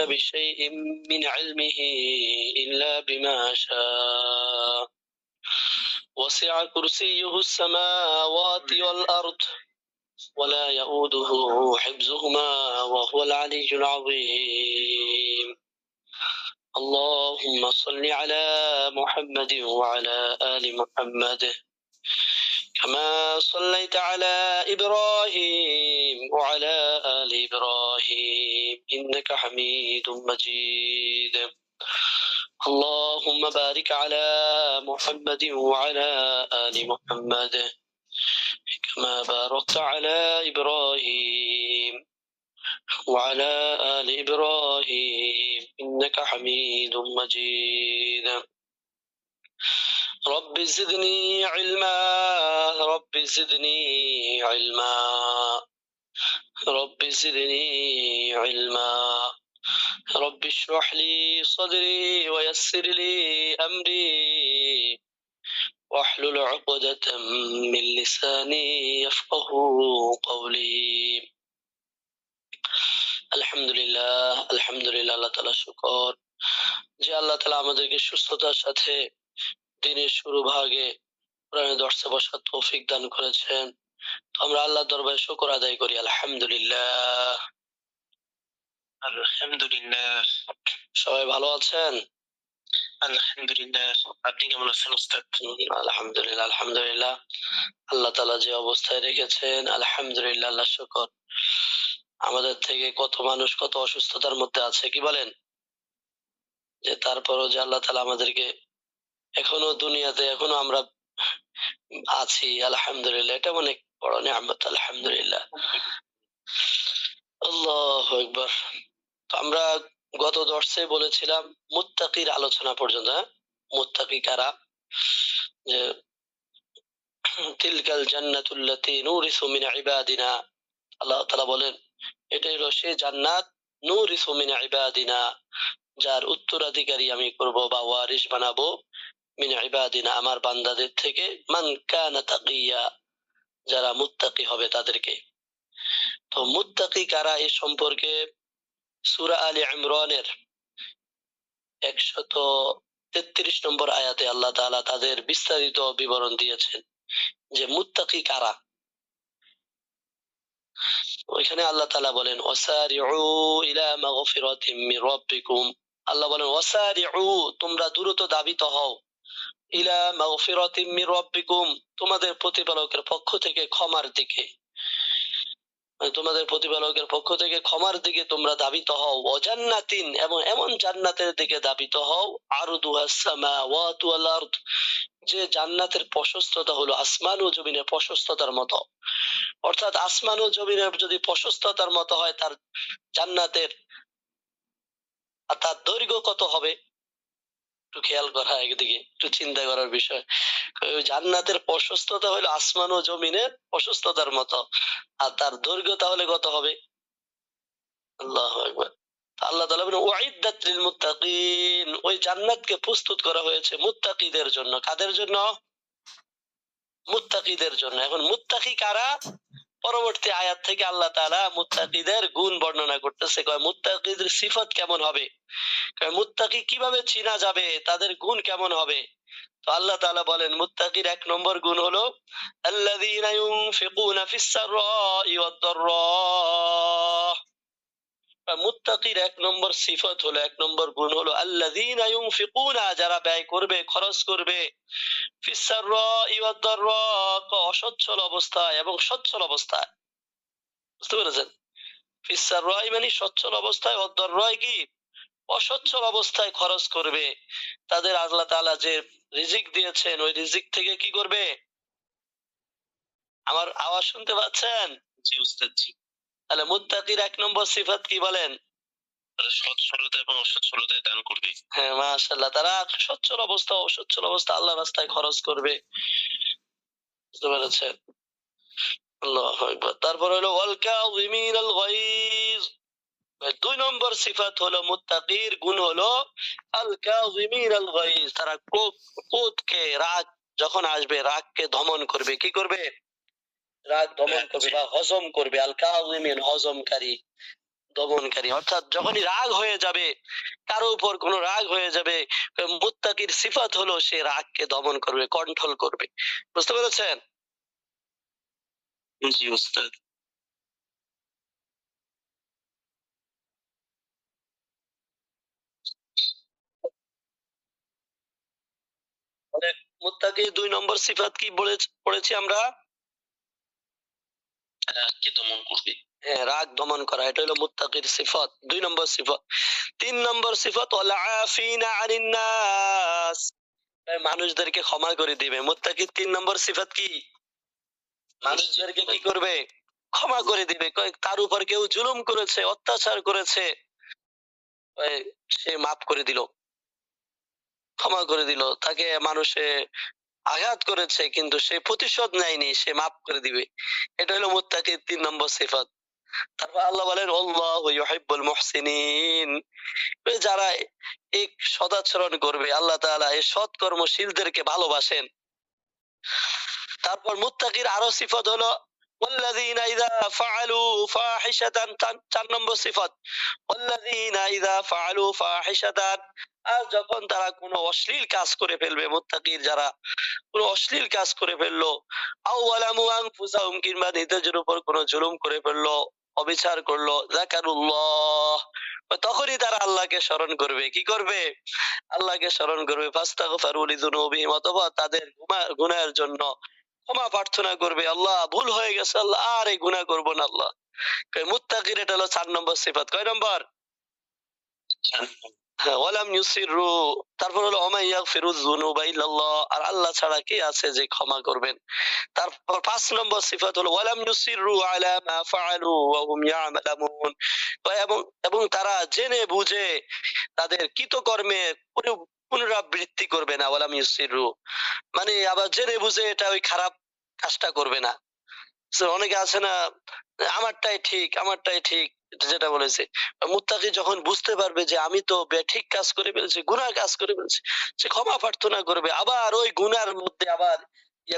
بشيء من علمه إلا بما شاء وسع كرسيه السماوات والأرض ولا يؤوده حفظهما وهو العلي العظيم اللهم صل على محمد وعلى آل محمد كما صليت على إبراهيم وعلى آل إبراهيم إنك حميد مجيد اللهم بارك على محمد وعلى آل محمد كما باركت على إبراهيم وعلى آل إبراهيم إنك حميد مجيد رب زدني علما رب زدني علما رب زدني علما رب اشرح لي صدري ويسر لي أمري واحلل عقدة من لساني يفقه قولي আলহামদুলিল্লাহ আলহামদুলিল্লাহ আল্লাহ তাআলা শুকর যে আল্লাহ তাআলা আমাদেরকে সুস্থতার সাথে দিনের শুরু ভাগে কোরআনের দর্শে বসার তৌফিক দান করেছেন। তো আমরা আল্লাহর দরবারে শুকর আদায় করি আলহামদুলিল্লাহ। আলহামদুলিল্লাহ। সবাই ভালো আছেন? আলহামদুলিল্লাহ। আপনি কেমন আছেন ওস্তাদ? আলহামদুলিল্লাহ আলহামদুলিল্লাহ। আল্লাহ তাআলা যে অবস্থায় রেখেছেন আলহামদুলিল্লাহ আল্লাহ শুকর। আমাদের থেকে কত মানুষ কত অসুস্থতার মধ্যে আছে, কি বলেন? যে তারপরও যে আল্লাহ তাআলা আমাদেরকে এখনো দুনিয়াতে এখনো আমরা আছি আলহামদুলিল্লাহ, এটা অনেক বড় নিয়ামত আলহামদুলিল্লাহ। আল্লাহু আকবার। তো আমরা গত দর্শে বলেছিলাম মুত্তাকির আলোচনা পর্যন্ত। মুত্তাকি কারা? যে তিলকাল জান্নাতুল্লাতী নুরিসু মিন ইবাদিনা, আল্লাহ তাআলা বলেন এটাই হলো সেই জান্নাত নুরিসু মিন ইবাদিনা, যার উত্তরাধিকারী আমি করব বা ওয়ারিস বানাবো মিন ইবাদিনা, আমার বান্দাদের থেকে, মান কানা তাকিয়া, যারা মুত্তাকি হবে তাদেরকে। তো মুত্তাকি কারা এই সম্পর্কে সূরা আলে ইমরানের 133 নম্বর আয়াতে আল্লাহ তাআলা তাদের বিস্তারিত বিবরণ দিয়েছেন যে মুত্তাকি কারা। ওইখানে আল্লাহ তাআলা বলেন ওয়াসারিউ ইলা মাগফিরাতিম মির রাব্বিকুম, আল্লাহ বলেন ওয়াসারিউ, তোমরা দ্রুত ধাবিত হও, ইলা মাগফিরাতিম মির রাব্বিকুম, তোমাদের প্রতিপালকের পক্ষ থেকে ক্ষমার দিকে, তোমাদের প্রতিপালকের পক্ষ থেকে ক্ষমার দিকে তোমরা ধাবিত হও, ওয়া জান্নাতিন, এবং এমন জান্নাতের দিকে ধাবিত হও, আরদুহাস সামাওয়াতু ওয়াল আরদ, যে জান্নাতের প্রশস্ততা হলো আসমান ও জমিনের প্রশস্ততার মতো। অর্থাৎ আসমান ও জমিনের যদি প্রশস্ততার মতো হয় তার জান্নাতের, তার দৈর্ঘ্য কত হবে একটু খেয়াল করা, একদিকে একটু চিন্তা করার বিষয়। জান্নাতের প্রশস্ততা হলো আসমান ও জমিনের প্রশস্ততার মতো, আর তার দৈর্ঘ্য তাহলে কত হবে? আল্লাহু আকবার। আল্লাহ তাআলা বলেন উইদ্দাত লিল মুত্তাকিন, ওই জান্নাতকে প্রস্তুত করা হয়েছে মুত্তাকিদের জন্য। কাদের জন্য? মুত্তাকিদের জন্য। এখন মুত্তাকি কারা? পরবর্তী আয়াত থেকে আল্লাহ তাআলা মুত্তাকিদের গুণ বর্ণনা করতেছে। কয় মুত্তাকিদের সিফাত কেমন হবে, কয় মুত্তাকি কিভাবে চিনা যাবে, তাদের গুণ কেমন হবে। তো আল্লাহ তাআলা বলেন মুত্তাকির 1 নম্বর গুণ হলো আল্লাযীনা ইউনফিকুনা ফিস সাররাই ওয়াদ দাররা। মুত্তাকির 1 নম্বর সিফাত হলো, 1 নম্বর গুণ হলো আল্লাযীনা ইউনফিকুনা, যারা ব্যয় করবে, খরচ করবে, ফিস সাররাই ওয়াদ দাররা, অসচ্ছল অবস্থায় এবং সচ্ছল অবস্থায়। বুঝতে পেরেছেন? ফিস সাররাই মানে সচ্ছল অবস্থায়, ওয়াদ দাররা কি অসচ্ছল অবস্থায় খরচ করবে। তাদের আল্লাহ তাআলা যে রিজিক দিয়েছেন ওই রিজিক থেকে কি করবে? আমার আওয়াজ শুনতে পাচ্ছেন? জি উস্তাদ জি। তাহলে মুত্তাকির 1 নম্বর সিফাত কি বলেন? সচ্ছলতা এবং অসচ্ছলতায় দান করবে। হ্যাঁ মাশাআল্লাহ, তারা সচ্ছল অবস্থা অসচ্ছল অবস্থা আল্লাহর রাস্তায় খরচ করবে। বুঝতে পেরেছেন? আল্লাহু আকবার। তারপর হলো ওয়াল কাযিমিনাল গায়জ। 2 নম্বর সিফাত হলো মুত্তাকির গুণ হলো আল কাযিমিনাল গায়জ, তারা ক্রোধকে, রাগ যখন আসবে রাগকে দমন করবে। কি করবে? রাগ দমন করবে বা হজম করবে। আল কাযিমিন হজমকারী, দমনকারী, অর্থাৎ যখনই রাগ হয়ে যাবে, কারো উপর কোনো রাগ হয়ে যাবে, মুত্তাকির সিফাত হলো সে রাগকে দমন করবে, কন্ট্রোল করবে। বুঝতে পেরেছেন? জি উস্তাদ। তাহলে মুত্তাকির ২ নম্বর সিফাত কি পড়েছি আমরা? রাগকে দমন করবে। হ্যাঁ, রাগ দমন করা। এটা হলো মুত্তাকির সিফাত, ২ নম্বর সিফাত। ৩ নম্বর সিফাত ওয়াল আফিনা আনিন নাস, মানুষদেরকে ক্ষমা করে দিবে। মুত্তাকির ৩ নম্বর সিফাত কি? মানুষদেরকে কি করবে? ক্ষমা করে দিবে। তার উপর কেউ জুলুম করেছে, অত্যাচার করেছে, এই সে মাফ করে দিল, ক্ষমা করে দিল। তাকে মানুষে আঘাত করেছে কিন্তু সে প্রতিশোধ নেয়নি, সে মাফ করে দিবে। এটা হলো মুত্তাকির ৩ নম্বর সিফাত। তারপর আল্লাহ বলেন আল্লাহু ইউহিব্বুল মুহসিনিন, যারা এই সদাচরণ করবে, আল্লাহ তাআলা এই সৎকর্মশীলদেরকে ভালোবাসেন। তারপর মুত্তাকির আরো সিফাত হলো ওয়াল্লাযীনা ইযা ফাআলু ফাহিশাতান, ৪ নম্বর সিফাত ওয়াল্লাযীনা ইযা ফাআলু ফাহিশাতান, আর যখন তারা কোনো অশ্লীল কাজ করে ফেলবে, মুত্তাকির যারা কোনো অশ্লীল কাজ করে ফেললো, আও ওয়ালামু আনফুসাহুম, কিংবা নিজেদের উপর কোনো জুলুম করে ফেললো, অবিচার করলো, যাকারুল্লাহ, তখনই তারা আল্লাহকে স্মরণ করবে। কি করবে? আল্লাহকে স্মরণ করবে। ফাস্তাগফিরু লিযুনুবিহিম, অথবা তাদের গুনাহের জন্য ক্ষমা প্রার্থনা করবে, আল্লাহ ভুল হয়ে গেছে, আল্লাহ আর এই গুনাহ করব না আল্লাহ। মুত্তাকির এটা হলো ৪ নম্বর সিফাত। কয় নম্বর? হ্যাঁ, ওয়ালাম ইউসিররু। তারপর হলো ওমা ইয়াগফিরু যুনুবা ইল্লাল্লাহ, আর আল্লাহ ছাড়া কে আছে যে ক্ষমা করবেন। তারপর ৫ নম্বর সিফাত হলো ওয়ালাম ইউসিররু আলা মা ফাআলু ওয়া হুম ইয়ালামুন, এবং এবং তারা জেনে বুঝে তাদের কৃতকর্মের পুনরাবৃত্তি করবে না। ওয়ালাম ইউসিররু মানে আবার জেনে বুঝে এটা ওই খারাপ কাজটা করবে না। অনেকে আছে না, আমারটাই ঠিক, আমারটাই ঠিক, যেটা বলেছে। মুত্তাকি যখন বুঝতে পারবে যে আমি তো ঠিক কাজ করে ফেলছি, গুনাহ কাজ করে ফেলছি, সে ক্ষমা প্রার্থনা করবে, আবার ওই গুনার মধ্যে আবার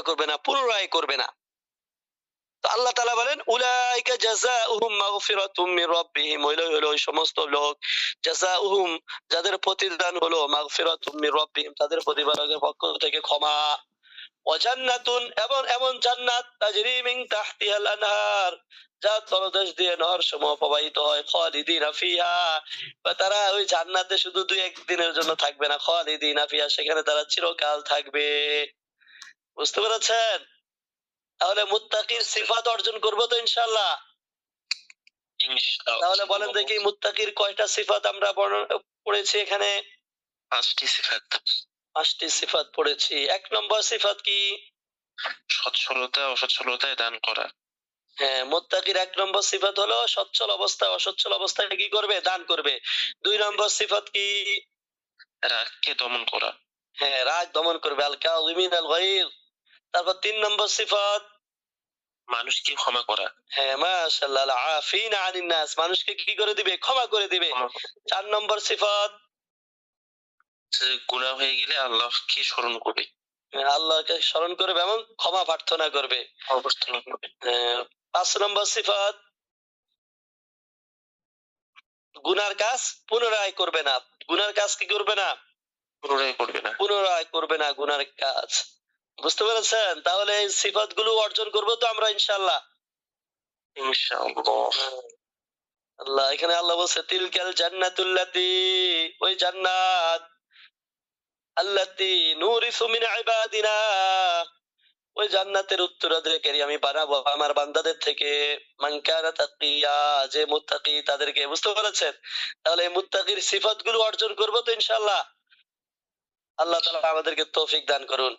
করবে না, পুনরায় করবে না। তো আল্লাহ তাআলা বলেন উলাইকা জাযাউহুম মাগফিরাতুম মির রাব্বিহিম, হলো ওই সমস্ত লোক, জাযাউহুম যাদের প্রতিদান হলো মাগফিরাতুম মির রাব্বিহিম, তাদের প্রতিপালকের পক্ষ থেকে ক্ষমা, ওয়া জান্নাতুন, এবং এমন জান্নাত তাজরি মিন তাহতিহাল আনহার, যার তলদেশ দিয়ে নহর সমূহ প্রবাহিত হয়, খালিদিনা ফিহা, তারা ওই জান্নাতে শুধু ২-১ দিনের জন্য থাকবে না, খালিদিনা ফিহা, সেখানে তারা চিরকাল থাকবে। বুঝতে পেরেছেন? তাহলে মুত্তাকির সিফাত অর্জন করব তো ইনশাআল্লাহ। তাহলে বলেন দেখি মুত্তাকির কয়টা সিফাত আমরা পড়েছি এখানে? ৫টি সিফাত। ৫টি সিফাত পড়েছি। ১ নম্বর সিফাত কি? সচ্ছলতা অসচ্ছলতায় দান করা। হ্যাঁ, মুত্তাকির ১ নম্বর সিফাত হলো সচ্ছল অবস্থায় অসচ্ছল অবস্থায় কি করবে? দান করবে। ২ নম্বর সিফাত কি? রাগকে দমন করা। হ্যাঁ, রাগ দমন করবে। আল কাযিমিনাল গায়য। তারপর ৩ নম্বর সিফাত মানুষকে ক্ষমা করা। হ্যাঁ, মাশাআল্লাহ, আল আফিনা আনিন নাস, মানুষকে কি করে দিবে? ক্ষমা করে দিবে। ৪ নম্বর সিফাত গুনাহ হয়ে গেলে আল্লাহকে স্মরণ করবে। আল্লাহকে স্মরণ করবে এবং ক্ষমা প্রার্থনা করবে। অবস্থান করবে। ৫ নম্বর সিফাত গুনার কাজ পুনরায় করবে না। গুনার কাজ কি করবে না? পুনরায় করবে না। পুনরায় করবে না গুনার কাজ। বুঝতে পেরেছেন? তাহলে এই সিফাত গুলো অর্জন করবো তো আমরা ইনশাআল্লাহ। ইনশাআল্লাহ। আল্লাহ এখানে আল্লাহ বলছে তিলকাল জান্নাতুল্লাতি, ওই জান্নাত, আল্লাতি নুরিসু মিন ইবাদিনা, ওই জান্নাতের উত্তরাধিকারী আমি বানাবো আমার বান্দাদের থেকে, মান কানা তাকিয়া, যে মুত্তাকি তাদেরকে। বুঝতে পেরেছেন? তাহলে এই মুত্তাকির সিফাত গুলো অর্জন করবো তো ইনশাআল্লাহ। আল্লাহ তাআলা আমাদেরকে তৌফিক দান করুন।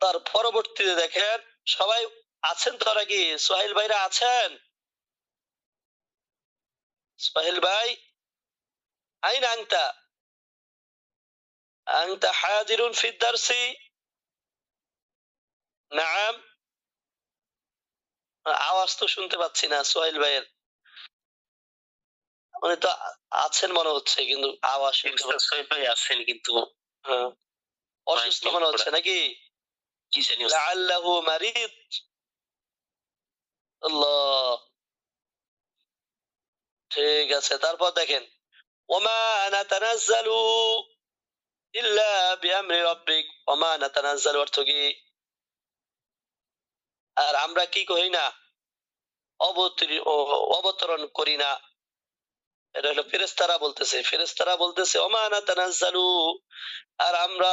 তার পরবর্তীতে দেখেন, সবাই আছেন তো নাকি? সোহেল ভাইরা আছেন? সোহেল ভাই, আইন আংতা, আংতা হাজিরুন ফিদ দারসি? নাম, আওয়াজ তো শুনতে পাচ্ছি না সোহেল ভাইয়ের। উনি তো আছেন মনে হচ্ছে, কিন্তু আওয়াজ শুনতে পাচ্ছি। সোহেল ভাই আছেন কিন্তু অসুস্থ মনে হচ্ছে নাকি? কি জানি লাআল্লাহু মারিদ। আল্লাহ, ঠিক আছে, তারপর দেখেন ওমা নাতানাজ্জালু ইল্লা বিআমরি রাব্বিক, ওমা নাতানাজ্জালু অর্থ কি? আর আমরা কি করি না, অবতরণ করি না। এটা হলো ফেরেশতারা বলতেছে, ফেরেশতারা বলতেছে ওমা নাতানাজ্জালু, আর আমরা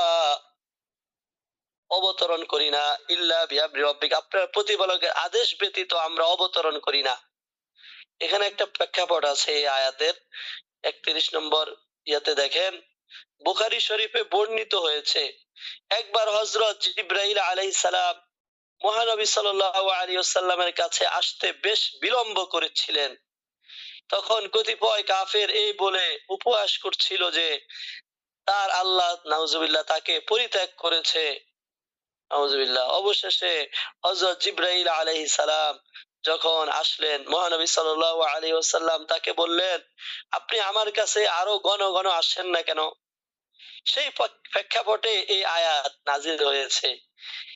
অবতরণ করি না ইল্লা বিআমরি রাব্বিক, আপনার প্রতিপালকের আদেশ ব্যতীত আমরা অবতরণ করি না। এখানে একটা প্রেক্ষাপট আছে এই আয়াতের 31 নম্বর ইয়াতে দেখেন, বুখারী শরীফে বর্ণিত হয়েছে একবার হযরত জিবরাইল আলাইহিস সালাম মহানবী সাল্লাল্লাহু আলাইহি ওয়াসাল্লামের কাছে আসতে বেশ বিলম্ব করেছিলেন। তখন কতিপয় কাফের এই বলে উপহাস করছিল যে তার আল্লাহ নাউজুবিল্লাহ তাকে পরিত্যাগ করেছে। নাউজুবিল্লাহ। অবশেষে হযরত জিবরাইল আলাইহিস সালাম যখন আসলেন, মহানবী সাল্লাল্লাহু আলাইহি ওয়াসাল্লাম তাকে বললেন, আপনি আমার কাছে আরো ঘন ঘন আসেন না কেন? সেই প্রেক্ষাপটে এই আয়াত নাজিল হয়েছে।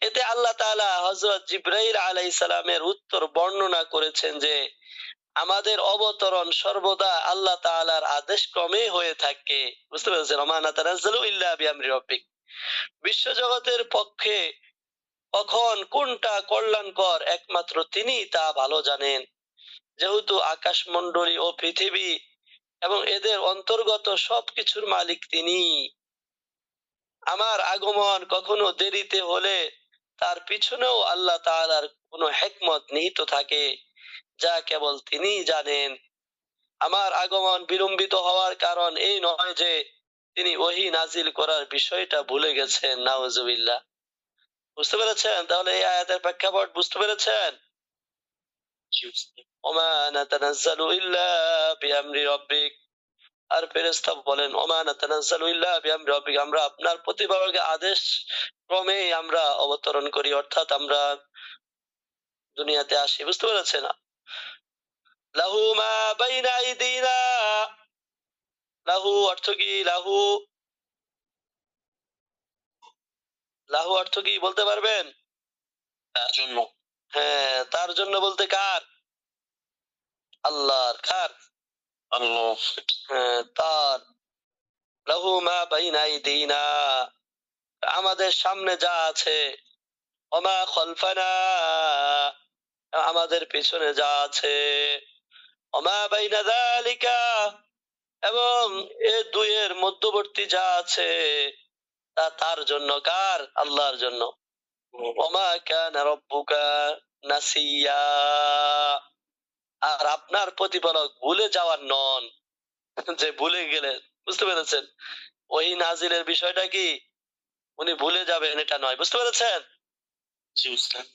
এতে আল্লাহ তাআলা হযরত জিবরাইল আলাইহিস সালামের উত্তর বর্ণনা করেছেন যে আমাদের অবতরণ সর্বদা আল্লাহ তাআলার আদেশ ক্রমে হয়ে থাকে। বুঝতে পেরেছেন? ওমা নাতানাজ্জালু ইল্লা বিআমরি রাব্বিক। বিশ্বজগতের পক্ষে কখন কোনটা কল্যাণকর একমাত্র তিনি তা ভালো জানেন। যেহেতু আকাশমণ্ডলী ও পৃথিবী এবং এদের অন্তর্গত সবকিছুর মালিক তিনি, আমার আগমন কখনো দেরিতে হলে তার পিছনেও আল্লাহ তাআলার কোনো হিকমত নিহিত থাকে যা কেবল তিনিই জানেন। আমার আগমন বিলম্বিত হওয়ার কারণ এই নয় যে তিনি ওহী নাজিল করার বিষয়টা ভুলে গেছেন, নাউজুবিল্লাহ। বুঝতে পেরেছেন? তাহলে এই আয়াতের প্রেক্ষাপট বুঝতে পেরেছেন? ওমা নাতানাজ্জালু ইল্লা বিআমরি রাব্বিক। আর ফেরেশতা বলেন ওমা নাতানাজ্জালু ইল্লা বিআমরি রাব্বিক, আমরা আপনার প্রতিপালকের আদেশ ক্রমে আমরা অবতরণ করি, অর্থাৎ আমরা দুনিয়াতে আসি। বুঝতে পেরেছেন? লাহু মা বাইনা আইদিনা, লাহু অর্থ কি? লাহু, লাহু অর্থ কি বলতে পারবেন? তার জন্য। হ্যাঁ, তার জন্য বলতে কার? আল্লাহর। কার? আল্লাহ। হ্যাঁ, তার। লাহু মা বাইনা আইদিনা, আমাদের সামনে যা আছে, ওমা খলফানা, আমাদের পিছনে যা আছে, ওমা বাইনা যালিকা, এবং এ দুইয়ের মধ্যবর্তী যা আছে তা তার জন্য। কার? আল্লাহর জন্য। ওমা কানা রাব্বুকা নাসিয়া, আর আপনার প্রতিপালক ভুলে যাওয়ার নন যে ভুলে গেলেন। বুঝতে পেরেছেন? ওই নাজিলের বিষয়টা কি উনি ভুলে যাবেন এটা নয়। বুঝতে পেরেছেন? জি উস্তাদ।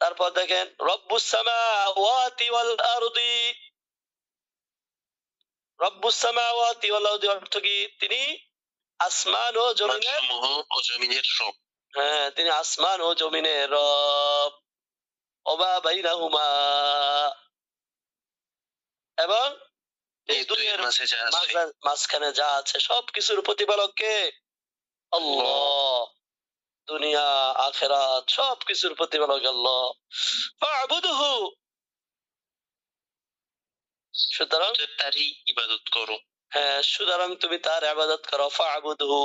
তারপর দেখেন রব্বুস সামাওয়াতি ওয়াল আরদি, রব্বুস সামাওয়াতি ওয়াল আরদি অর্থ কি? তিনি আসমান ও জমিনের, ও জমিনের রব। হ্যাঁ, তিনি আসমান ও জমিনের রব। ওমা বাইনাহুমা, এবং এই দুইয়ের মাঝখানে যা আছে সবকিছুর প্রতিপালক কে? আল্লাহ। দুনিয়া আখিরাত সবকিছুর প্রতিপালক আল্লাহ। ফা'বুদহু, সুতরাং তারই ইবাদত করো। হ্যাঁ, সুতরাং তুমি তার ইবাদত করো। ফা'বুদহু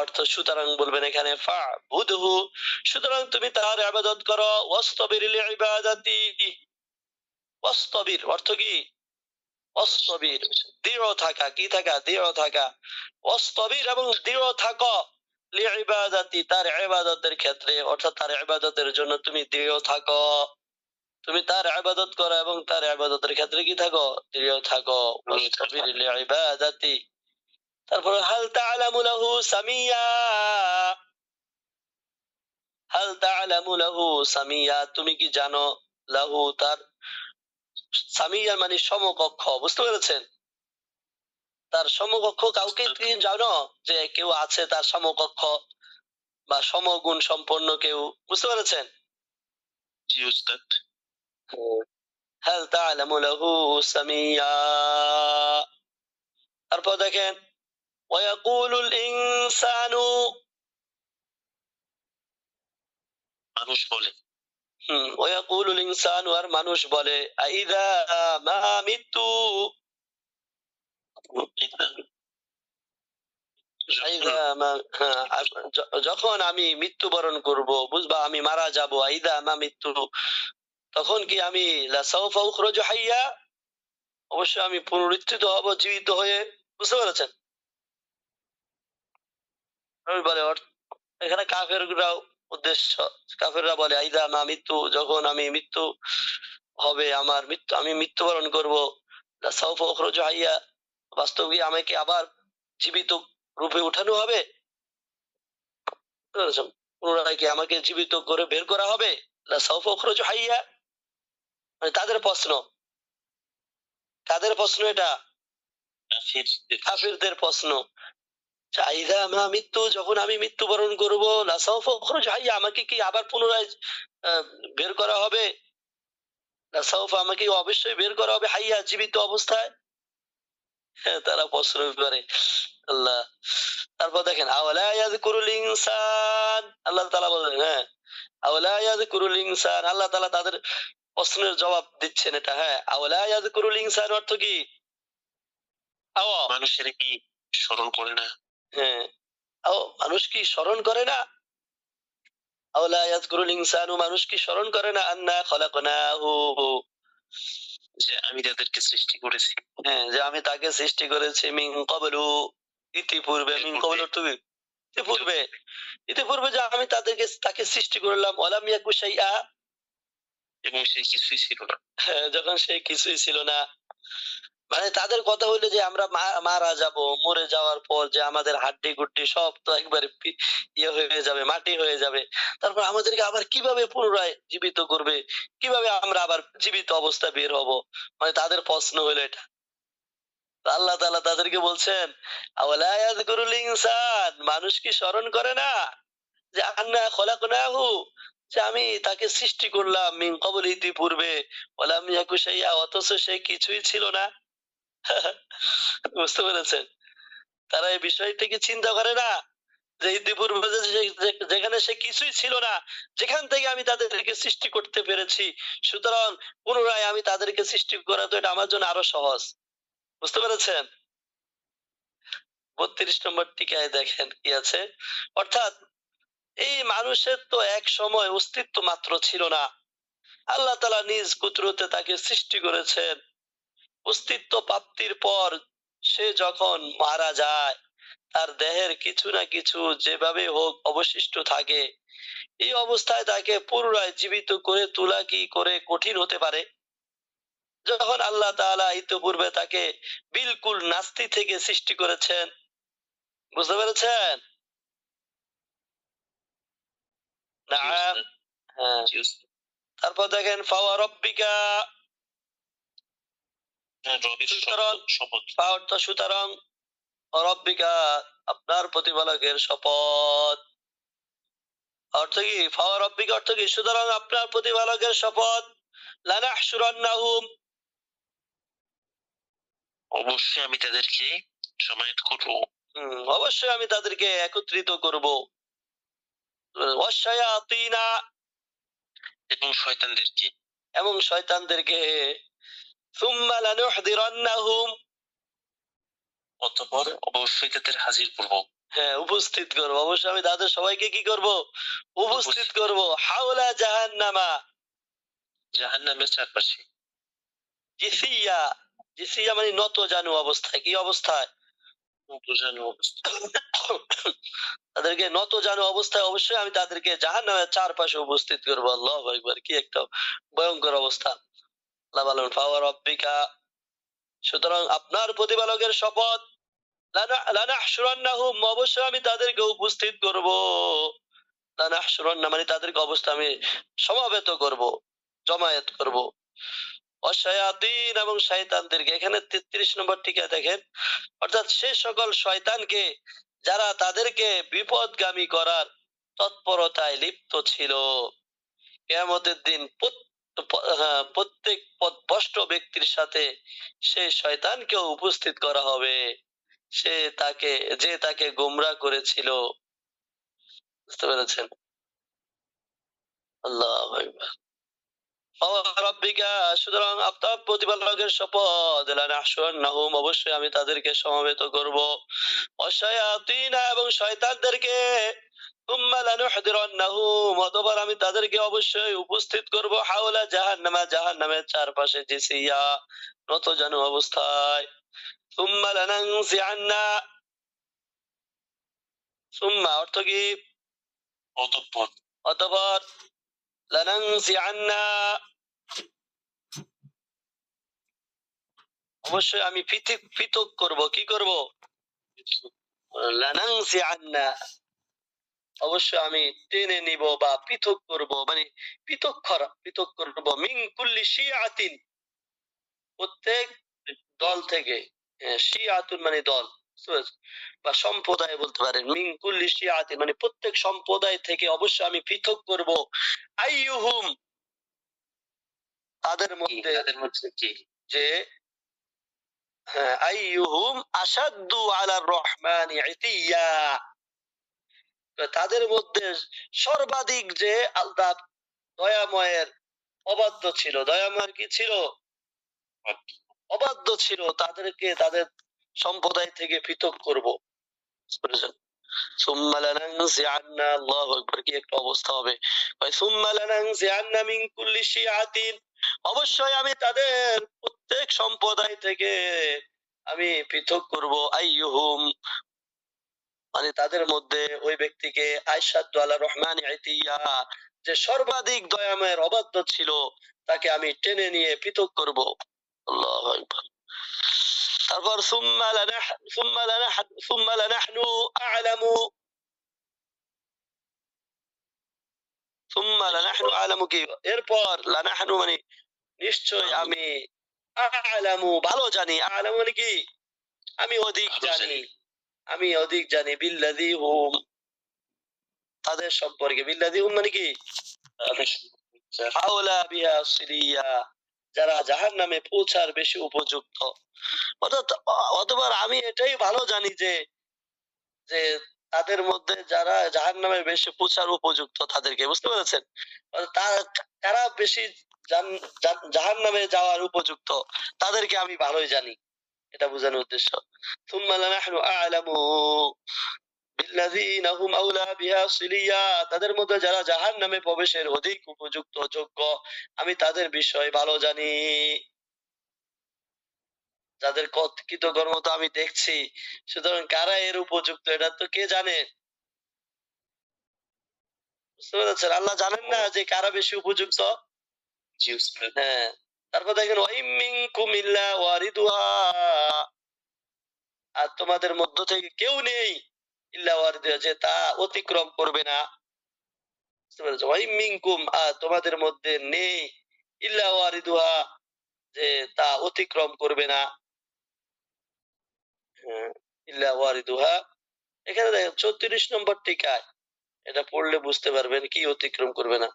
অর্থ সুতরাং বলবেন এখানে, ফা'বুদহু, সুতরাং তুমি তার ইবাদত করো। ওয়াসতাবির লিইবাদাতি, ওয়াসতাবির অর্থ কি? ওয়াসতাবির দৃঢ় থাকা, কি থাকা? দৃঢ় থাকা। ওয়াসতাবির এবং দৃঢ় থাকো লিইবাদাতি, তার ইবাদতের ক্ষেত্রে, অর্থাৎ তার ইবাদতের জন্য তুমি দৃঢ় থাকো। তুমি তার ইবাদত করো এবং তার ইবাদতের ক্ষেত্রে কি থাকো? দৃঢ় থাকো। ওয়াসতাবির লিইবাদাতি। তারপর হাল তা'লামু লাহু সামিয়া, হাল তা'লামু লাহু সামিয়া, তুমি কি জানো লাহু তার, সামিয়া মানে সমকক্ষ। বুঝতে পেরেছেন? তার সমকক্ষ কাউকে কি জানো যে কেউ আছে তার সমকক্ষ বা সমগুণ সম্পন্ন কেউ? বুঝতে পেরেছেন? জি উস্তাদ। হাল তা'লামু লাহু সামিয়া। তারপর দেখেন ওয়ায়াকুলুল ইনসানু, মানুষ বলে, ওয়াকুলুল ইনসানু, আর মানুষ বলে, আইযা মা মিতু, আইযা মা, যখন আমি মৃত্যুবরণ করব, বুঝবা আমি মারা যাব, আইযা মা মৃত্যু, তখন কি আমি লাসাউফা উখরাজু হাইয়া, অবশ্যই আমি পুনরুত্থিত হব জীবিত হয়ে। বুঝতে পেরেছেন? আমি বলে এখানে কাফেররা উদ্দেশ্য, কাফেররা বলে আইদা মা মৃত্যু, যখন আমি মৃত্যু হবে, আমার মৃত্যু, আমি মৃত্যুবরণ করবো, লাসাউফা উখরাজু হাইয়া, বাস্তবে আমাকে আবার জীবিত রূপে উঠানো হবে, বুঝতে পেরেছেন? পুনরায় কি আমাকে জীবিত করে বের করা হবে, লাসাউফা উখরাজু হাইয়া, মানে তাদের প্রশ্ন, কাদের প্রশ্ন এটা? কাফিরদের প্রশ্ন। চাহিদা মা মৃত্যু, যখন আমি মৃত্যুবরণ করবো, লাসাউফা উখরাজু হাইয়া, আমাকে কি আবার পুনরায় আহ, বের করা হবে, লাসাউফা, আমাকে অবশ্যই বের করা হবে হাইয়া, জীবিত অবস্থায়। হ্যাঁ, তারা প্রশ্ন করে। আল্লাহ, তারপর দেখেন, আওয়ালা ইয়াযকুরুল ইনসান, আল্লাহ তাআলা বলেন, হ্যাঁ, আওয়ালা ইয়াযকুরুল ইনসান, আল্লাহ তাআলা তাদের প্রশ্নের জবাব দিচ্ছেন এটা। হ্যাঁ, আওয়ালা ইয়াযকুরুল ইনসান অর্থ কি? মানুষের কি স্মরণ করে না? হ্যাঁ, মানুষ কি স্মরণ করে না? আওলা ইয়াযকুরুল ইনসানু, মানুষ কি স্মরণ করে না, আন্না খলাকনাহু, যে আমি তাদেরকে সৃষ্টি করেছি। হ্যাঁ, যে আমি তাকে সৃষ্টি করেছি, মিন ক্বাবলু, ইতিপূর্বে, মিন ক্বাবলু অর্থ কি? ইতিপূর্বে, ইতিপূর্বে যে আমি তাকে সৃষ্টি করলাম, ওয়ালাম ইয়াকু শাইআ, এবং সে কিছুই ছিল না। হ্যাঁ, যখন সে কিছুই ছিল না। মানে তাদের কথা হইলো যে আমরা মারা যাব, মরে যাওয়ার পর যে আমাদের হাড্ডি গুড্ডি সব তো একবারে ইয়ে হয়ে যাবে, মাটি হয়ে যাবে, তারপর আমাদেরকে আবার কিভাবে পুনরায় জীবিত করবে, কিভাবে আমরা আবার জীবিত অবস্থা বের হব, মানে তাদের প্রশ্ন হইলো এটা। তো আল্লাহ তাআলা তাদেরকে বলছেন, আওয়ালা ইয়াযকুরুল ইনসান, মানুষ কি স্মরণ করে না, যে আন্না খলাকনাহু, যে আমি তাকে সৃষ্টি করলাম, মিন ক্বাবলি, ইতিপূর্বে, ওয়ালাম ইয়াকু শাইআ, অথচ সে কিছুই ছিল না। বুঝতে পেরেছেন? তারা এই বিষয়টি কি চিন্তা করে না, যে ইতিপূর্বে যেখানে সে কিছুই ছিল না, যেখান থেকে আমি তাদেরকে সৃষ্টি করতে পেরেছি, সুতরাং পুনরায় আমি তাদেরকে সৃষ্টি করা তো এটা আমার জন্য আরো সহজ। বুঝতে পেরেছেন? 32 নম্বর টিকায় দেখেন কি আছে, অর্থাৎ এই মানুষের তো এক সময় অস্তিত্ব মাত্র ছিল না, আল্লাহ তাআলা নিজ কুদরতে তাকে সৃষ্টি করেছেন। অস্তিত্ব প্রাপ্তির পর সে যখন মারা যায়, তার দেহের কিছু না কিছু যেভাবে হোক অবশিষ্ট থাকে, এই অবস্থায় তাকে পুনরায় জীবিত করে তোলা কি করে কঠিন হতে পারে, যখন আল্লাহ তাআলা ইতিপূর্বে তাকে বিলকুল নাস্তি থেকে সৃষ্টি করেছেন। বুঝতে পেরেছেন? নাম, হ্যাঁ। তারপর দেখেন, ফাওয়া রব্বিকা, সুতরাং, ফা অর্থ সুতরাং, রব্বিকা আপনার প্রতিপালকের শপথ, অর্থ কি? ফাওয়া রব্বিকা অর্থ কি? সুতরাং আপনার প্রতিপালকের শপথ, লানাহশুরান্নাহুম, অবশ্যই আমি তাদেরকে জমায়েত করব। অবশ্যই আমি তাদেরকে একত্রিত করব, ওয়াশায়াতিনা, এবং শয়তানদেরকে, এবং শয়তানদেরকে, সুম্মা লানুহদিরান্নাহুম, অতঃপর অবশ্যই তাদের হাজির করব। হ্যাঁ, উপস্থিত করব, অবশ্যই আমি তাদের সবাইকে কি করব? উপস্থিত করব, হাওলা জাহান্নামা, জাহান্নামের চারপাশে, জিসিয়া, জিসিয়া মানে নত জানু অবস্থায়, কি অবস্থায়? বোঝানো অবস্থা। তাদেরকে নত জানু অবস্থায় অবশ্যই আমি তাদেরকে জাহান্নামের চারপাশে উপস্থিত করবো। আল্লাহু আকবার, কি একটা ভয়ঙ্কর অবস্থা। আল্লাহ বলেন, ফাওয়া রব্বিকা, সুতরাং আপনার প্রতিপালকের শপথ, লানাহশুরান্নাহুম, অবশ্যই আমি তাদেরকে উপস্থিত করব, লানাহশুরান্না মানে তাদেরকে অবস্থা আমি সমাবেত করব, জমায়েত করব, অশায়াতিন, এবং শয়তানদেরকে। এখানে 33 নম্বর টিকা দেখেন, অর্থাৎ সে সকল শয়তানকে যারা তাদেরকে বিপদগামী করার তৎপরতায় লিপ্ত ছিল। কিয়ামতের দিন প্রত্যেক পথভ্রষ্ট ব্যক্তির সাথে সেই শয়তানকেও উপস্থিত করা হবে, সে তাকে, যে তাকে গোমরাহ করেছিল। বুঝতে পেরেছেন? আল্লাহু আকবার। রব্বিকা, সুতরাং আপনার প্রতিপালকের শপথ, লানাহশুরান্নাহুম, অবশ্যই আমি তাদেরকে সমবেত করব, ওয়াশায়াতিনা, এবং শয়তানদেরকে, সুম্মা লানুহদিরান্নাহুম, অতঃপর আমি তাদেরকে অবশ্যই উপস্থিত করব, হাওলা জাহান্নামা, জাহান্নামের চারপাশে জিসিয়া, নতজানু অবস্থায়, সুম্মা লানানজিআন্না, সুম্মা অর্থ কি? অতঃপর। অতঃপর, লানানজিআন্না, অবশ্যই আমি পৃথক পৃথক করব, কি করব? লানানজিআন্না, অবশ্যই আমি টেনে নিব বা পৃথক করব, মানে পৃথক করব, মিন কুল্লি শিআতিন, প্রত্যেক দল থেকে, শিআতুন মানে দল, বুঝতে পেরেছো? বা সম্প্রদায় বলতে পারেন, মিন কুল্লি শিআতিন মানে প্রত্যেক সম্প্রদায় থেকে অবশ্যই আমি পৃথক করব, আইয়ুহুম, তাদের মধ্যে, তাদের মধ্যে কি? যে, হ্যাঁ, আইয়ুহুম আশাদ্দু আলার রহমানি ইতিয়া, তাদের মধ্যে সর্বাধিক যে আল্লাহ দয়াময়ের অবাধ্য ছিল, দয়াময়ের কি ছিল? অবাধ্য ছিল, তাদেরকে তাদের সম্প্রদায় থেকে পৃথক করব। বুঝেছেন? সুম্মা লানানজিআন্না, আল্লাহু আকবার, কি একটা অবস্থা হবে। সুম্মা লানানজিআন্না মিন কুল্লি শিআতিন, অবশ্যই আমি তাদের প্রত্যেক সম্প্রদায় থেকে আমি পৃথক করব, আইয়ুহুম মানে তাদের মধ্যে ওই ব্যক্তিকে, আইশাদ্দু আলা রহমানি ইতিয়া, যে সর্বাধিক দয়াময়ের অবাধ্য ছিল, তাকে আমি টেনে নিয়ে পৃথক করব। আল্লাহু আকবার। তারপর সুম্মা লানাহনু আ'লামু, সুম্মা লানাহনু আ'লামু কি? এরপর লানাহনু মানে নিশ্চয় আমি, আ'লামু ভালো জানি, আ'লামু মানে কি? আমি অধিক জানি, আমি অধিক জানি, বিল্লাযী হুম, তাদের সম্পর্কে, বিল্লাযী হুম মানে কি? আওলা বিহা সিরিয়া, যারা জাহান্নামে পৌঁছার বেশি উপযুক্ত। অর্থাৎ অতঃপর আমি এটাই ভালো জানি যে, যে তাদের মধ্যে যারা জাহান্নামে বেশি পৌঁছার উপযুক্ত, তাদেরকে, বুঝতে পেরেছেন? কারা বেশি জাহান্নামে যাওয়ার উপযুক্ত, তাদেরকে আমি ভালোই জানি, এটা বোঝানোর উদ্দেশ্য। সুম্মা লানাহনু আ'লামু বিল্লাযীনা হুম আওলা বিহা সিলিয়া, তাদের মধ্যে যারা জাহান্নামে প্রবেশের অধিক উপযুক্ত, যোগ্য, আমি তাদের বিষয় ভালো জানি। যাদের কৃতকর্ম তো আমি দেখছি, সুতরাং কারা এর উপযুক্ত এটা তো কে জানে? বুঝতে পেরেছেন? আল্লাহ জানেন না যে কারা বেশি উপযুক্ত? হ্যাঁ। তারপর দেখেন, ওয়াইম মিনকুম ইল্লা ওয়ারিদুহা, আর তোমাদের মধ্য থেকে কেউ নেই, ইল্লা ওয়ারিদুহা, যে তা অতিক্রম করবে না। বুঝতে পেরেছো? ওয়াইম মিনকুম, আর তোমাদের মধ্যে নেই, ইল্লা ওয়ারিদুহা, যে তা অতিক্রম করবে না। হ্যাঁ, ইল্লা ওয়ারিদুহা, এখানে দেখেন 34 নম্বর টিকায়, এটা পড়লে বুঝতে পারবেন কি অতিক্রম করবে না।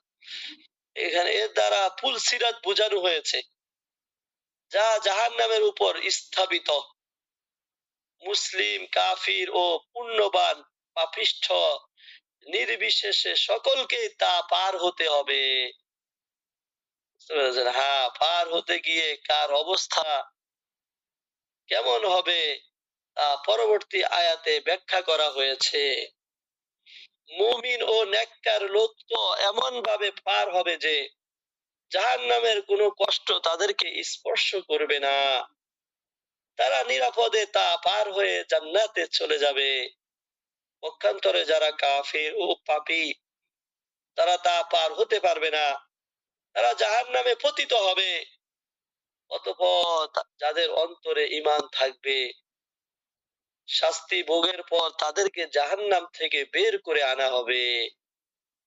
এখানে এর দ্বারা ফুল সিরাত বোঝানো হয়েছে, যা জাহান্নামের উপর স্থাপিত, মুসলিম, কাফির ও পুণ্যবান, পাপিষ্ঠ নির্বিশেষে সকলকে তা পার হতে হবে। বুঝতে পেরেছেন? হ্যাঁ, পার হতে গিয়ে কার অবস্থা কেমন হবে তা পরবর্তী আয়াতে ব্যাখ্যা করা হয়েছে। মুমিন ও নেককার লোক তো এমন ভাবে পার হবে যে জাহান্নামের কোনো কষ্ট তাদেরকে স্পর্শ করবে না, তারা নিরাপদে তা পার হয়ে জান্নাতে চলে যাবে। পক্ষান্তরে যারা কাফির ও পাপী, তারা তা পার হতে পারবে না, তারা জাহান্নামে পতিত হবে। অতঃপর যাদের অন্তরে ঈমান থাকবে, শাস্তি ভোগের পর তাদেরকে জাহান্নাম থেকে বের করে আনা হবে।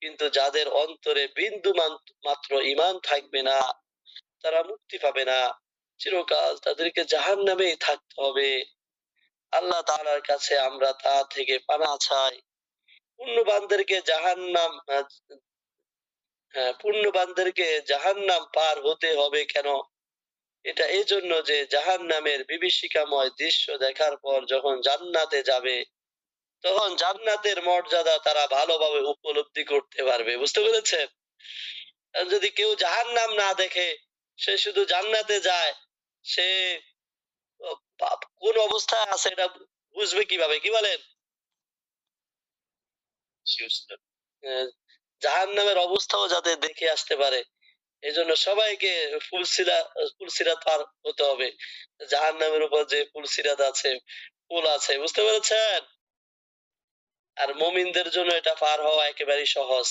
কিন্তু যাদের অন্তরে বিন্দু মাত্র ঈমান থাকবে না, তারা মুক্তি পাবে না, চিরকাল তাদেরকে জাহান্নামেই থাকতে হবে। আল্লাহ তাআলার কাছে আমরা তা থেকে পানাহ চাই। পুণ্যবানদেরকে পুণ্যবানদেরকে জাহান্নাম পার হতে হবে কেন? এটা এই জন্য যে জাহান্নামের বিভীষিকাময় দৃশ্য দেখার পর যখন জান্নাতে যাবে, তখন জান্নাতের মর্যাদা তারা ভালোভাবে উপলব্ধি করতে পারবে। বুঝতে পেরেছেন? আর যদি কেউ জাহান্নাম না দেখে, সে শুধু জান্নাতে যায়, সে কোন অবস্থায় আছে এটা বুঝবে কিভাবে, কি বলেন? জাহান্নামের অবস্থাও যাতে দেখে আসতে পারে, এই জন্য সবাইকে ফুলসিরাত পার হতে হবে। জাহান্নামের উপর যে ফুলসিরাত আছে, পুল আছে, বুঝতে পেরেছেন? আর মুমিনদের জন্য এটা পার হওয়া একেবারেই সহজ।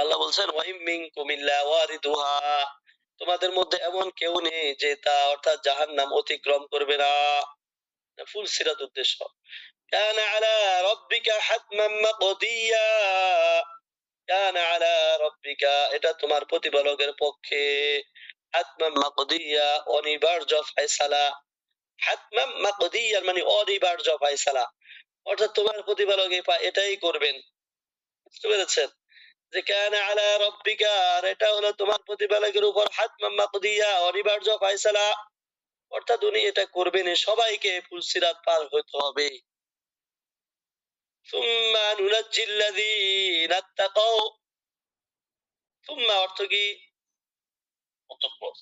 আল্লাহ বলছেন ওয়াহিম মিনকুম ইল্লা ওয়ারিদুহা, তোমাদের মধ্যে এমন কেউ নেই যে তা অর্থাৎ জাহান্নাম অতিক্রম করবে না। ফুলসিরাত উদ্দেশ্য। কানা আলা রাব্বিকা হাতমান মাকদিয়া, কানা আলা রাব্বিকা, এটা তোমার প্রতিপালকের পক্ষে, হাতমান মাকদিয়া, অনিবার্য ফয়সালা। হাতমান মাকদিয়া মানে অনিবার্য ফয়সালা, অর্থাৎ তোমার প্রতিপালক এটাই করবেন। বুঝতে পেরেছেন? যে কানা আলা রাব্বিকা, আর এটা হলো তোমার প্রতিপালকের উপর হাতমান মাকদিয়া, অনিবার্য ফয়সালা, অর্থাৎ উনি এটা করবেন, সবাইকে ফুলসিরাত পার হতে হবে। সুম্মা নুনাজ্জিল্লাযীনা ইত্তাকাও, সুম্মা অর্থ কি? অতঃপর,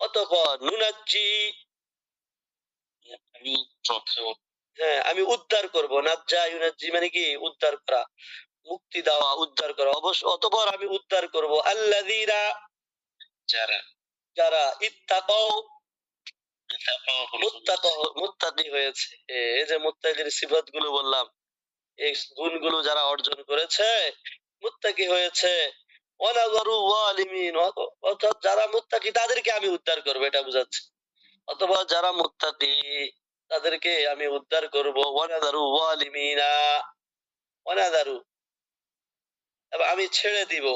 অতঃপর, নুনাজ্জি আমি হ্যাঁ আমি উদ্ধার করব, নাজ্জা ইউনাজ্জি মানে কি? উদ্ধার করা, মুক্তি দেওয়া, উদ্ধার করা। অবশ্য অতঃপর আমি উদ্ধার করব আল্লাযীনা, যারা, যারা ইত্তাকাও, মুত্তাকি হয়েছে। এই যে মুত্তাকির সিফাত গুলো বললাম, এই গুণগুলো যারা অর্জন করেছে, মুত্তাকি হয়েছে, ওয়ানাযারু যালিমিন, অর্থাৎ যারা মুত্তাকি তাদেরকে আমি উদ্ধার করব, এটা বোঝাচ্ছে। অথবা যারা মুত্তাকি তাদেরকে আমি উদ্ধার করব, ওয়ানাযারু যালিমিনা, ওয়ানাযারু আমি ছেড়ে দিব,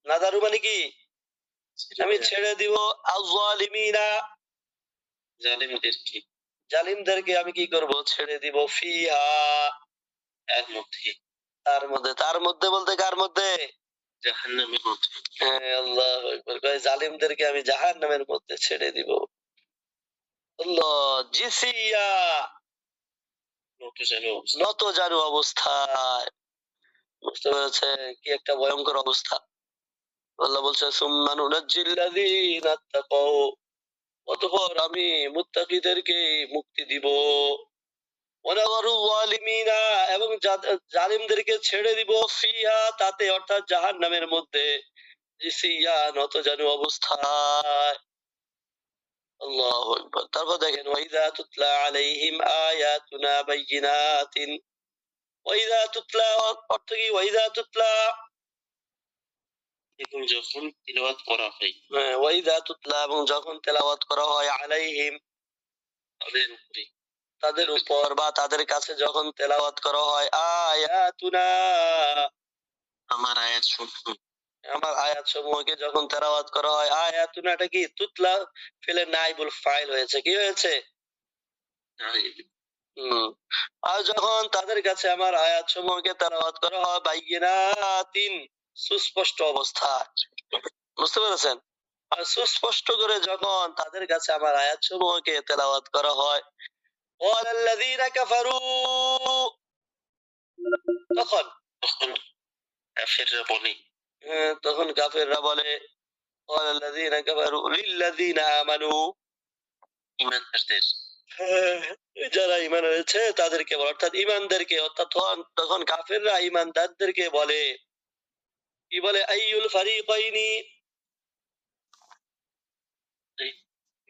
নাযারু মানে কি? আমি ছেড়ে দিব আয-যালিমিনা, জালিমদেরকে, জালিমদেরকে আমি কি করব? ছেড়ে দিব, ফিহা, এর মধ্যে, তার মধ্যে, তার মধ্যে বলতে কার মধ্যে? জাহান্নামের মধ্যে। হ্যাঁ, আল্লাহু আকবার, জালিমদেরকে আমি জাহান্নামের মধ্যে ছেড়ে দিব। আল্লাহ, জিসিয়া, নত জানু অবস্থায়। বুঝতে পেরেছে? কি একটা ভয়ঙ্কর অবস্থা। আল্লাহ বলছে সুম্মা নুনাজ্জিল্লাযীনা ইত্তাকাও, অতঃপর আমি মুত্তাকিদেরকে মুক্তি দিব, ওয়ানাযারু যালিমিনা, এবং জালিমদেরকে ছেড়ে দিব, ফিহা তাতে, অর্থাৎ জাহান্নামের মধ্যে, জিসিয়া নত জানু অবস্থায়। আল্লাহু আকবার। তারপর দেখেন ওয়াইদা তুতলা আলাইহিম আয়াতুনা বাইয়িনাতিন, ওয়াইদা তুতলা অর্থ কি? ওয়াইদা তুতলা, এবং যখন তিলাওয়াত করা হয়। হ্যাঁ, ওয়াইদা তুতলা, এবং যখন তেলাওয়াত করা হয়, আলাইহিম তাদের উপরে, তাদের উপর বা তাদের কাছে যখন তেলাওয়াত করা হয়, আয়াতুনা আমার আয়াত সমূহ, আমার আয়াত সমূহকে যখন তেলাওয়াত করা হয়, আয়াতুনা এটা কি? তুতলা ফেলে নাইবুল ফাইল হয়েছে, কি হয়েছে? আর যখন তাদের কাছে আমার আয়াত সমূহকে তেলাওয়াত করা হয়, বাইয়িনাতিন, সুস্পষ্ট অবস্থা, বুঝতে পেরেছেন? আর সুস্পষ্ট করে যখন তাদের কাছে আমার আয়াত সমূহকে তেলাওয়াত করা হয়, ওয়ালাল্লাযীনা কাফারু, তখন কাফেররা বলে, তখন কাফেররা বলে, ওয়ালাল্লাযীনা কাফারু লিল্লাযীনা আমানু, ঈমানদারদের, যারা ঈমান এনেছে তাদেরকে বলে, অর্থাৎ ঈমানদারকে, অর্থাৎ তখন কাফেররা ঈমানদারদেরকে বলে, কি বলে? আইয়ুল ফারিকাইনি,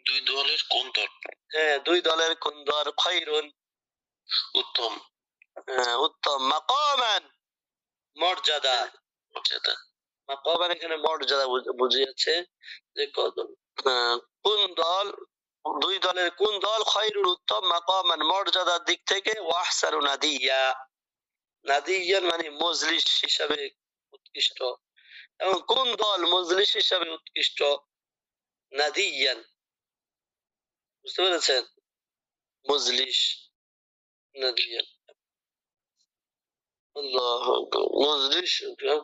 দুই দলের কোন দল? হ্যাঁ, দুই দলের কোন দল? খায়রুন, উত্তম, উত্তম, মাকামান, মর্যাদা, মর্যাদা, মাকামান এখানে মর্যাদা বুঝিয়েছে, যে কোন দল, দুই দলের কোন দল? খায়রুন, উত্তম, মাকামান মর্যাদার দিক থেকে, ওয়াহসানু নাদিয়া, নাদিয়ান মানে মজলিস হিসাবে উৎকৃষ্ট, এবং কোন দল মজলিস হিসাবে উৎকৃষ্ট? নাদিয়ান, বুঝতে পেরেছেন? মজলিস, নাদিয়ান, আল্লাহু আকবার। মজলিস,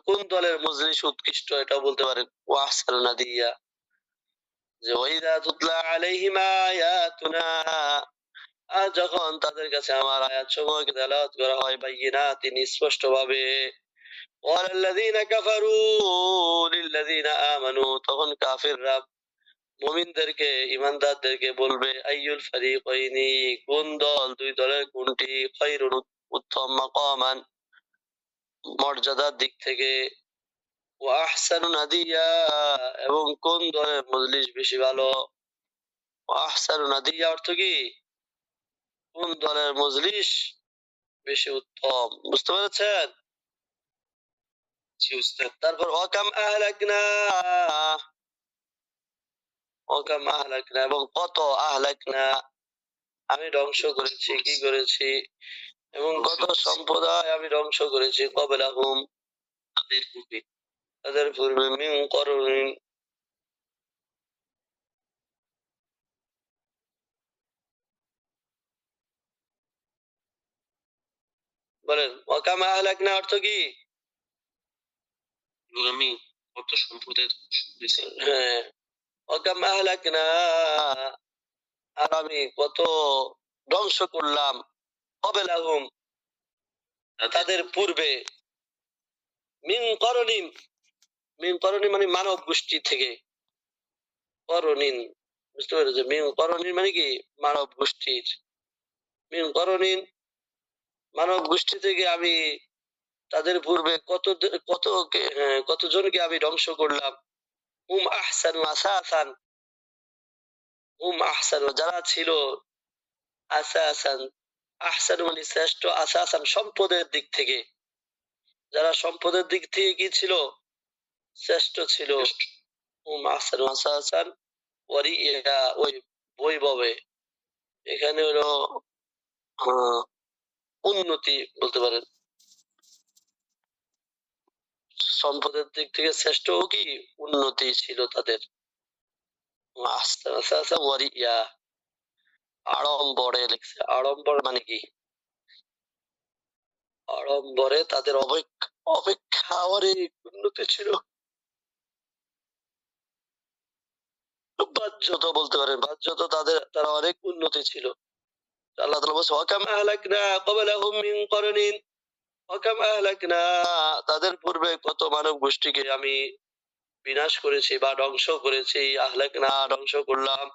কোন দলের মজলিস উৎকৃষ্ট এটা বলতে পারেন, ওয়াহসানু নাদিয়া। যে ওয়াইদা তুতলা আলাইহিম আয়াতুনা, আর যখন তাদের কাছে আমার আয়াত সমূহকে তেলাওয়াত করা হয়, বাইয়িনাতিন, স্পষ্ট ভাবে, ওয়ালাল্লাযীনা কাফারু লিল্লাযীনা আমানু, তখন কাফিররা মুমিনদেরকে ঈমানদারদেরকে বলবে আইয়ুল ফারীকাইনি, কোন দল, দুই দলের কোনটি, খায়রুন উত্তম, মাকামান মর্যাদার দিক থেকে, ওয়া আহসানু নাদিয়া এবং কোন দলের মজলিস বেশি ভালো। ওয়া আহসানু নাদিয়া অর্থ কি? কোন দলের মজলিস বেশি উত্তম। বুঝতে পেরেছেন? জি উস্তাদ। তারপর ওয়াকাম আহলাকনা, ওয়াকাম আহলাকনা এবং কত, আহলাকনা আমি ধ্বংস করেছি, কি করেছি, এবং কত সম্প্রদায় আমি ধ্বংস করেছি, ক্বাবলাহুম তাদের পূর্বে, তাদের পূর্বে, মিন করনিন বলেন, ওয়াকাম আহলাকনা অর্থ কি? এবং আমি কত সম্প্রদায় ধ্বংস করেছি। হ্যাঁ, ওয়াকাম আহলাকনা আর আমি কত ধ্বংস করলাম, ক্বাবলাহুম তাদের পূর্বে, মিন করনিন, মিন করনিন মানে মানব গোষ্ঠী থেকে, করনিন বুঝতে পেরেছে? মিন করনিন মানে কি? মানব গোষ্ঠীর, মিন করনিন মানব গোষ্ঠী থেকে আমি তাদের পূর্বে কতজনকে আমি ধ্বংস করলাম। হুম আহসানু আসাসান, হুম আহসানু যারা ছিল, আসাসান আহসানু মানে শ্রেষ্ঠ, আসাসান সম্পদের দিক থেকে, যারা সম্পদের দিক থেকে কি ছিল? শ্রেষ্ঠ ছিল। হুম আহসানু আসাসান ওয়ারিয়া ওই বৈভবে, এখানে হলো উন্নতি বলতে পারেন, সম্পদের দিক থেকে শ্রেষ্ঠ ও কি উন্নতি ছিল তাদের। ওয়ারিয়া আড়ম্বরে লিখছে, আড়ম্বর মানে কি? আড়ম্বরে তাদের অপেক্ষা অনেক উন্নতি ছিল। বাহ্যত বলতে পারেন, বাহ্যত তারা অনেক উন্নতি ছিল। আল্লাহ তাআলা বলছে ওয়াকাম আহলাকনা ক্বাবলাহুম মিন করনিন, ওয়াকাম আহলাকনা তাদের পূর্বে কত মানব গোষ্ঠীকে আমি বিনাশ করেছি বা ধ্বংস করেছি, আহলাকনা ধ্বংস করলাম।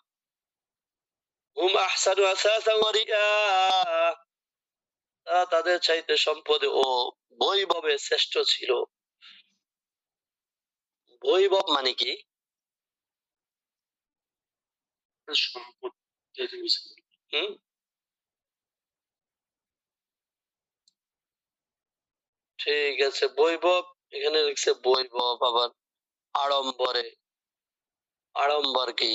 হুম আহসানু আসাসান ওয়া রিআ তাদের চাইতে সম্পদে ও বৈভবে শ্রেষ্ঠ ছিল। বৈভব মানে কি? সম্পদ যাদের বুঝতে পারি। হুম ঠিক আছে, বৈভব এখানে লিখছে বৈভব, আবার আড়ম্বরে, আড়ম্বর কি?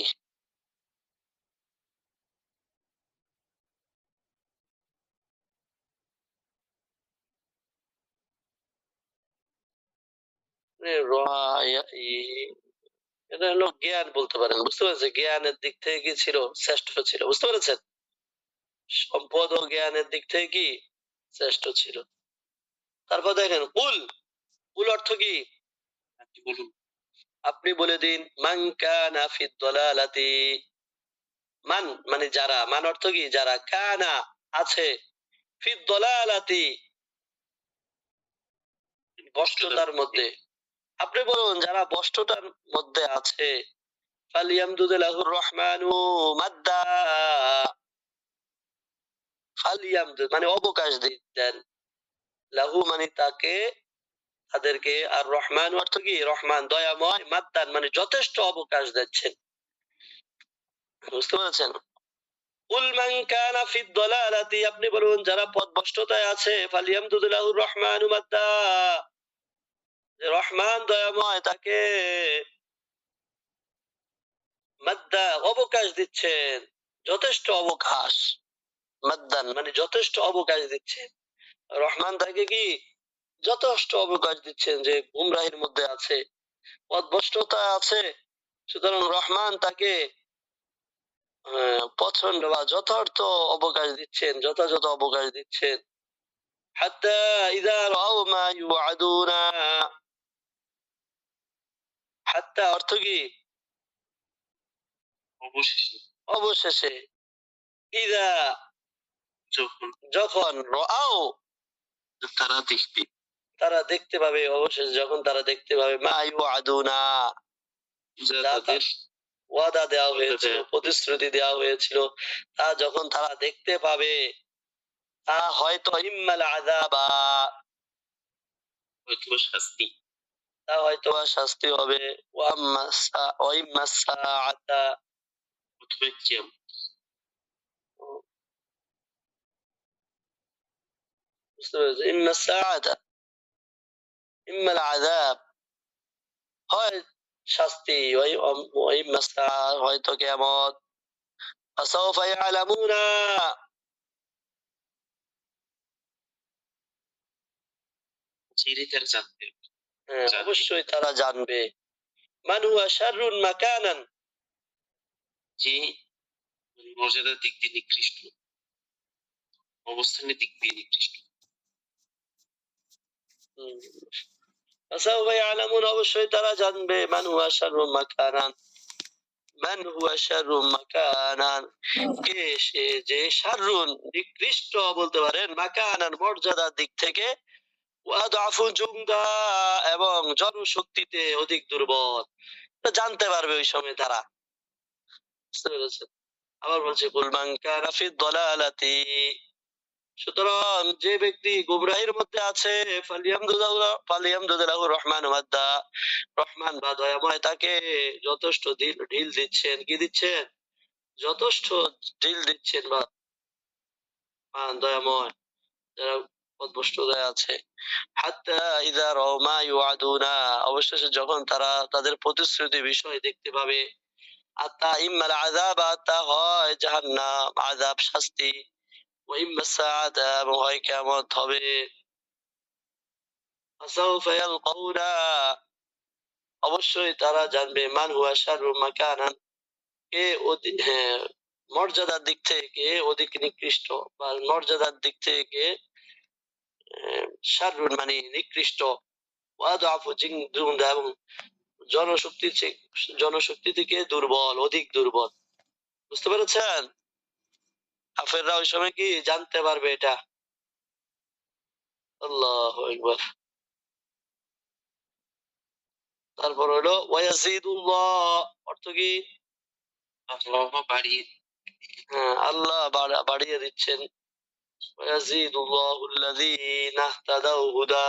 এটা হলো জ্ঞান বলতে পারেন, বুঝতে পেরেছেন? জ্ঞানের দিক থেকে কি ছিল? শ্রেষ্ঠ ছিল, বুঝতে পেরেছেন? সম্পদ ও জ্ঞানের দিক থেকে কি শ্রেষ্ঠ ছিল। তারপর দেখেন কুল, কুল অর্থ কি? আপনি বলুন। আপনি বলে দিন, মান কানা ফি দালালাতি, মান মানে যারা, মান অর্থ কি? যারা, কানা আছে, ফি দালালাতি ভ্রষ্টতার মধ্যে, আপনি বলুন যারা ভ্রষ্টতার মধ্যে আছে, ফালিয়ামদুদ লাহুর রহমানু মাদ্দা, ফালিয়ামদুদ মানে অবকাশ দেন, লাহু মানে তাকে, তাদেরকে, আর রহমান অর্থ কি? রহমান দয়াময়, মাদ্দান মানে যথেষ্ট অবকাশ দিচ্ছেন। বুঝতে পেরেছেন? কুল মান কানা ফি দালালাতি, আপনি বলুন যারা পথভ্রষ্টতায় আছে, ফালিয়ামদুদ লাহুর রহমানু মাদ্দা, রহমান দয়াময় তাকে মাদ্দা অবকাশ দিচ্ছেন, যথেষ্ট অবকাশ, মাদ্দান মানে যথেষ্ট অবকাশ দিচ্ছেন। রহমান তাকে কি যথেষ্ট অবকাশ দিচ্ছেন, যে গুমরাহির মধ্যে আছে, পথভ্রষ্টতা আছে, সুতরাং রহমান তাকে প্রচন্ড বা যথার্থ অবকাশ দিচ্ছেন, যথাযথ অবকাশ দিচ্ছেন। হাত্তা ইযা রাউ মা ইউআদুনা, হাত্তা অর্থ কি? অবশেষে, অবশেষে, ইযা যখন যখন, রাউ তারা দেখবে, তারা দেখতে পাবে, অবশেষে যখন তারা দেখতে পাবে মা ইউআদুনা, যা তাদের ওয়াদা দেওয়া হয়েছিল, প্রতিশ্রুতি দেওয়া হয়েছিল, তা যখন তারা দেখতে পাবে, তা হয়তো ইম্মাল আযাবা, হয়তো শাস্তি, তা হয়তো শাস্তি হবে, ওয়া ইম্মা সাআতা, অথবা কিয়ামত। বুঝতে পেরেছো? ইম্মা সাআতা ইম্মাল আযাব, হয় শাস্তি, ওয়া ইম্মা সাআ, হয়তো কিয়ামত। ফাসাউফা ইয়ালামুনা, চিরে তার জানতে অবশ্যই তারা জানবে। মান হুয়া শাররুন মাকানান, যে মর্যাদার দিক দিয়ে নিকৃষ্ট, অবস্থানের দিক দিয়ে নিকৃষ্ট। ফাসাউফা ইয়ালামুন, অবশ্যই তারা জানবে। মান হুয়া শাররুন মাকানান, মান হুয়া শাররুন মাকানান, কে সে যে শাররুন নিকৃষ্ট বলতে পারেন, মাকানান মর্যাদার দিক থেকে, ওয়াদাফু জুমদা, এবং জনশক্তিতে অধিক দুর্বল। জানতে পারবে ওই সময় তারা। বুঝতে পেরেছেন? আবার বলছে কুল মান কানা ফি দালালাতি, সুতরাং যে ব্যক্তি গুমরাহির মধ্যে আছে, ফালিয়ামদুদাহু রহমান মাদ্দা, রহমান বা দয়াময় তাকে যথেষ্ট ঢিল দিচ্ছেন। কি দিচ্ছেন? যথেষ্ট ঢিল দিচ্ছেন, বা দয়াময় যারা পথভ্রষ্টতায় আছে। হাত্তা ইযা রাও মা ইউআদুনা, অবশেষে যখন তারা তাদের প্রতিশ্রুতি বিষয় দেখতে পাবে, আতা ইম্মাল আযাব, আতা হয় জাহান্নাম, আযাব শাস্তি, ওয়া ইম্মা সাআতা, এবং হয় কিয়ামত হবে। ফাসাউফা ইয়ালকাউনা, অবশ্যই তারা জানবে, মান হুয়া শাররুম মাকানান, কে মর্যাদার দিক থেকে অধিক নিকৃষ্ট, বা মর্যাদার দিক থেকে শাররুন মানে নিকৃষ্ট, ওয়াদাফু জিনদুন্দা, এবং জনশক্তি থেকে দুর্বল, অধিক দুর্বল। বুঝতে পেরেছেন? কাফেররা ওই সময় কি জানতে পারবে এটা। আল্লাহু আকবার। তারপর হলো ওয়ায়াজিদুল্লাহ, অর্থ কি? আল্লাহ বাড়িয়ে, আল্লাহ বাড়িয়ে দিচ্ছেন। ওয়ায়াজিদুল্লাহুল্লাযীনা ইহতাদাউ হুদা,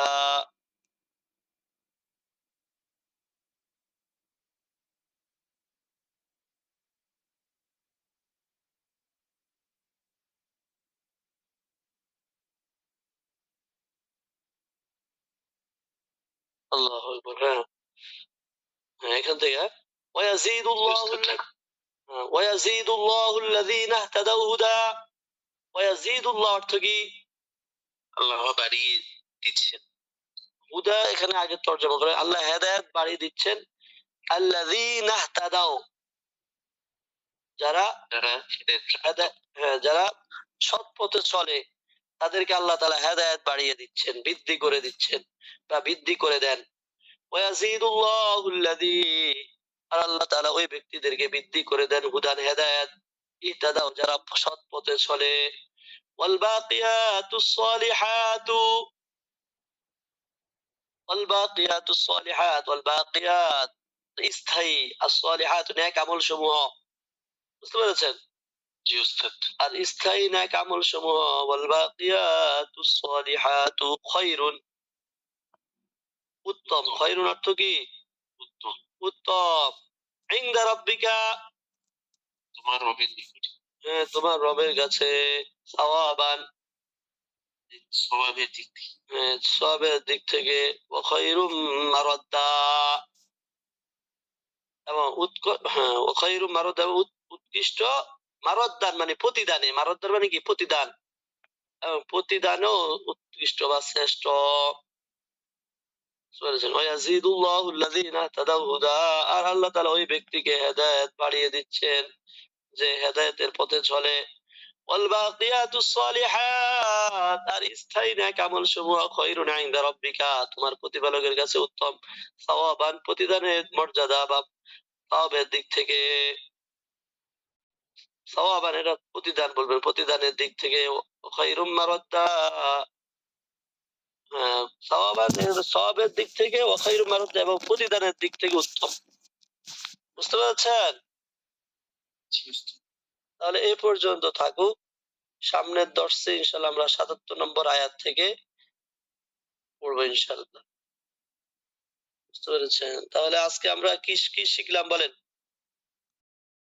আল্লাহু আকবার। এখান থেকে ওয়ায়াজিদুল্লাহুল্লাযীনা ইহতাদাউ হুদা, ওয়ায়াজিদুল্লাহ অর্থ কি? আল্লাহ বাড়িয়ে দিচ্ছেন। হুদা এখানে আগে তর্জমা করে, আল্লাহ হেদায়েত বাড়িয়ে দিচ্ছেন। আল্লাযীনা ইহতাদাউ, যারা যারা সৎ পথে চলে, তাদেরকে আল্লাহ তাআলা হেদায়েত বাড়িয়ে দিচ্ছেন, বৃদ্ধি করে দিচ্ছেন, বা বৃদ্ধি করে দেন। ওয়ায়াজিদুল্লাহুল্লাযী, আর আল্লাহ তাআলা ওই ব্যক্তিদেরকে বৃদ্ধি করে দেন হুদান হেদায়েত, ইহতাদাউ যারা সৎ পথে চলে। ওয়াল বাকিয়াতুস সালিহাতু, ওয়াল বাকিয়াতুস সালিহাত, ওয়াল বাকিয়াত স্থায়ী, as-সালিহাত নেক আমল সমূহ। বুঝতে পেরেছেন? জি উস্তাদ। আর স্থায়ী নেক আমল সমূহ, ওয়াল বাকিয়াতুস সালিহাতু খায়রুন, উত্তম। খায়রুন অর্থ কি? উত্তম। উত্তম। ইনদা রাব্বিকা, তোমার রবের নিকটে, তোমার রবের কাছে। সাওয়াবান, স্বভাবের দিক থেকে, সওয়াবের দিক থেকে। ওয়া খায়রুম মারাদ্দা, এবং ওয়া খায়রুম মারাদ্দা, উৎকৃষ্ট। মারাদ্দান মানে প্রতিদানে, মারাদ্দার মানে কি? প্রতিদান, এবং প্রতিদানও উৎকৃষ্ট বা শ্রেষ্ঠ। ওয়ায়াজিদুল্লাহুল্লাযীনা ইহতাদাউ হুদা, আর আল্লাহ তাআলা ওই ব্যক্তিকে হেদায়েত বাড়িয়ে দিচ্ছেন যে হেদায়েতের পথে চলে। ওয়াল বাকিয়াতুস সালিহাত, আর স্থায়ী নেক আমল সমূহ, খায়রুন ইনদা রাব্বিকা, তোমার প্রতিপালকের কাছে উত্তম। সাওয়াবান, প্রতিদানের মর্যাদা বা সওয়াবের দিক থেকে। সাওয়াবান এটা প্রতিদান বলবেন, প্রতিদানের দিক থেকে। খায়রুম মারাদ্দা, সওয়াবের দিক থেকে ওয়াখাইরুম মারুদ্দাহ এবং প্রতিদানের দিক থেকে উত্তম। বুঝতে পারছেন? তাহলে এই পর্যন্ত থাকুক। সামনের দর্শে ইনশাআল্লাহ আমরা ৭৭ নম্বর আয়াত থেকে পড়বো ইনশাআল্লাহ। বুঝতে পেরেছেন? তাহলে আজকে আমরা কি কি শিখলাম বলেন?